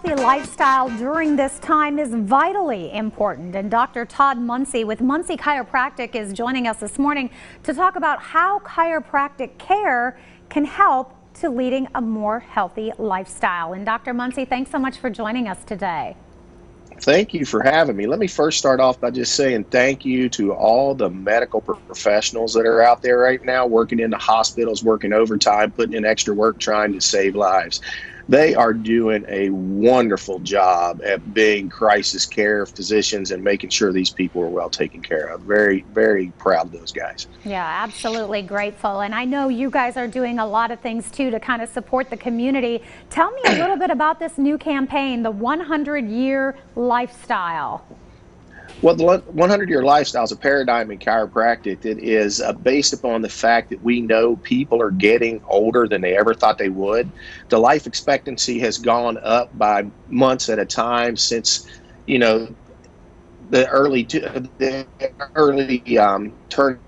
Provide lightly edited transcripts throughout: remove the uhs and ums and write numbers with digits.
healthy lifestyle during this time is vitally important. And Dr. Todd Muncy with Muncy Chiropractic is joining us this morning to talk about how chiropractic care can help to leading a more healthy lifestyle. And Dr. Muncy, thanks so much for joining us today. Thank you for having me. Let me first start off by just saying thank you to all the medical professionals that are out there right now, working in the hospitals, working overtime, putting in extra work, trying to save lives. They are doing a wonderful job at being crisis care physicians and making sure these people are well taken care of. Very, very proud of those guys. Yeah, absolutely grateful. And I know you guys are doing a lot of things too to kind of support the community. Tell me a little bit about this new campaign, the 100-Year Lifestyle. Well, the 100-Year Lifestyle is a paradigm in chiropractic that is based upon the fact that we know people are getting older than they ever thought they would. The life expectancy has gone up by months at a time since, the early turn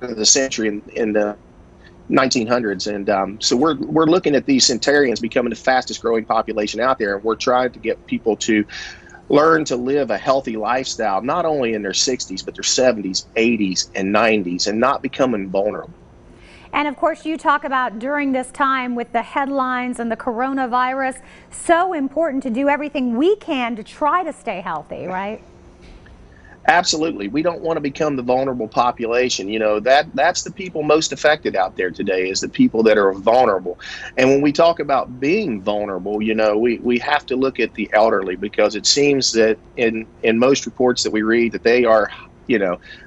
of the century in the 1900s. And so we're looking at these centenarians becoming the fastest growing population out there, and we're trying to get people to learn to live a healthy lifestyle, not only in their 60s, but their 70s, 80s, and 90s, and not becoming vulnerable. And of course, you talk about during this time with the headlines and the coronavirus, so important to do everything we can to try to stay healthy, right? Absolutely. We don't want to become the vulnerable population. That's the people most affected out there today, is the people that are vulnerable. And when we talk about being vulnerable, we have to look at the elderly, because it seems that in most reports that we read that they are,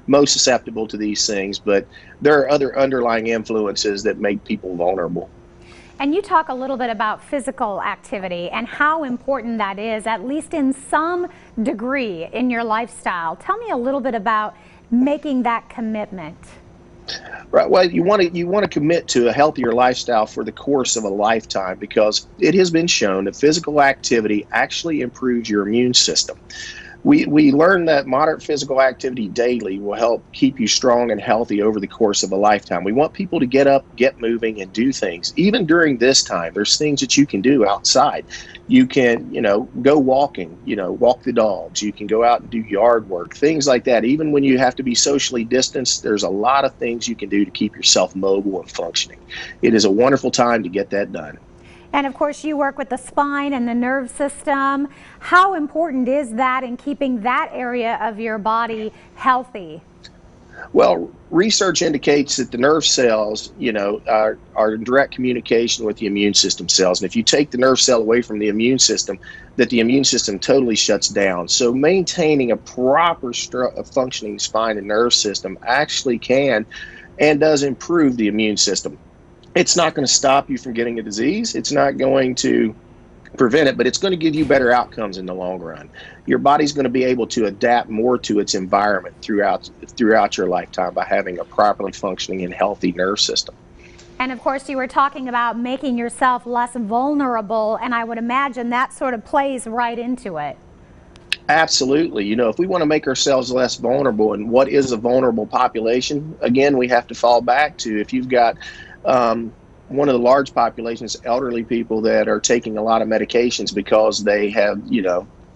most susceptible to these things. But there are other underlying influences that make people vulnerable. And you talk a little bit about physical activity and how important that is, at least in some degree, in your lifestyle. Tell me a little bit about making that commitment. Right. Well, you want to commit to a healthier lifestyle for the course of a lifetime, because it has been shown that physical activity actually improves your immune system. We learned that moderate physical activity daily will help keep you strong and healthy over the course of a lifetime. We want people to get up, get moving, and do things. Even during this time, there's things that you can do outside. You can, go walking, walk the dogs. You can go out and do yard work, things like that. Even when you have to be socially distanced, there's a lot of things you can do to keep yourself mobile and functioning. It is a wonderful time to get that done. And of course, you work with the spine and the nerve system. How important is that in keeping that area of your body healthy? Well, research indicates that the nerve cells, are in direct communication with the immune system cells. And if you take the nerve cell away from the immune system, that the immune system totally shuts down. So maintaining a proper functioning spine and nerve system actually can and does improve the immune system. It's not going to stop you from getting a disease. It's not going to prevent it, but it's going to give you better outcomes in the long run. Your body's going to be able to adapt more to its environment throughout your lifetime by having a properly functioning and healthy nerve system. And of course, you were talking about making yourself less vulnerable, and I would imagine that sort of plays right into it. Absolutely. If we want to make ourselves less vulnerable, and what is a vulnerable population? Again, we have to fall back to, if you've got one of the large populations, elderly people that are taking a lot of medications because they have,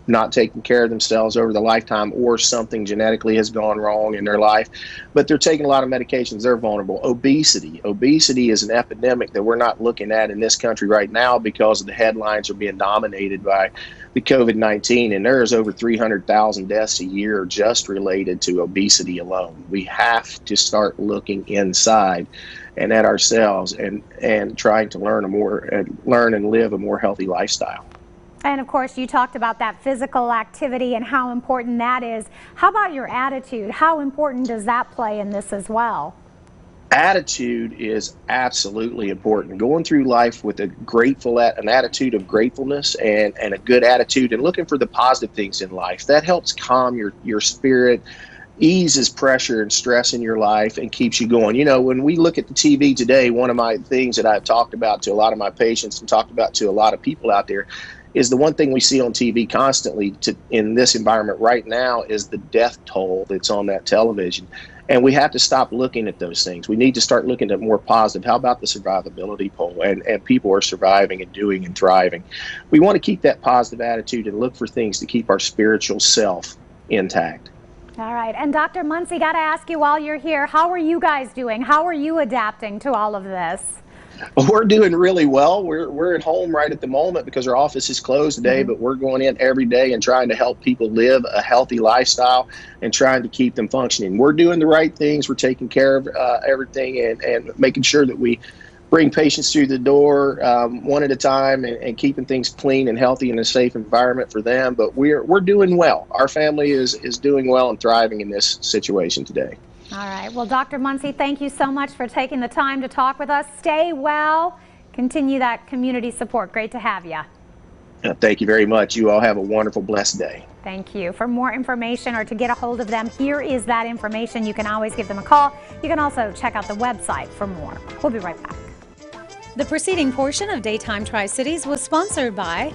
not taken care of themselves over the lifetime, or something genetically has gone wrong in their life, but they're taking a lot of medications, they're vulnerable. Obesity is an epidemic that we're not looking at in this country right now, because the headlines are being dominated by the COVID-19, and there's over 300,000 deaths a year just related to obesity alone. We have to start looking inside and at ourselves and trying to learn and live a more healthy lifestyle. And of course, you talked about that physical activity and how important that is. How about your attitude? How important does that play in this as well? Attitude is absolutely important. Going through life with an attitude of gratefulness and a good attitude, and looking for the positive things in life, that helps calm your spirit, eases pressure and stress in your life, and keeps you going. When we look at the TV today, one of my things that I've talked about to a lot of my patients and talked about to a lot of people out there is the one thing we see on TV constantly in this environment right now is the death toll that's on that television. And we have to stop looking at those things. We need to start looking at more positive. How about the survivability poll? And people are surviving and doing and thriving. We want to keep that positive attitude and look for things to keep our spiritual self intact. All right. And Dr. Muncy, got to ask you while you're here, how are you guys doing? How are you adapting to all of this? We're doing really well. We're at home right at the moment because our office is closed today, but we're going in every day and trying to help people live a healthy lifestyle and trying to keep them functioning. We're doing the right things. We're taking care of everything and making sure that we bring patients through the door one at a time and keeping things clean and healthy in a safe environment for them. But we're doing well. Our family is doing well and thriving in this situation today. All right. Well, Dr. Muncy, thank you so much for taking the time to talk with us. Stay well. Continue that community support. Great to have you. Thank you very much. You all have a wonderful, blessed day. Thank you. For more information or to get a hold of them, here is that information. You can always give them a call. You can also check out the website for more. We'll be right back. The preceding portion of Daytime Tri-Cities was sponsored by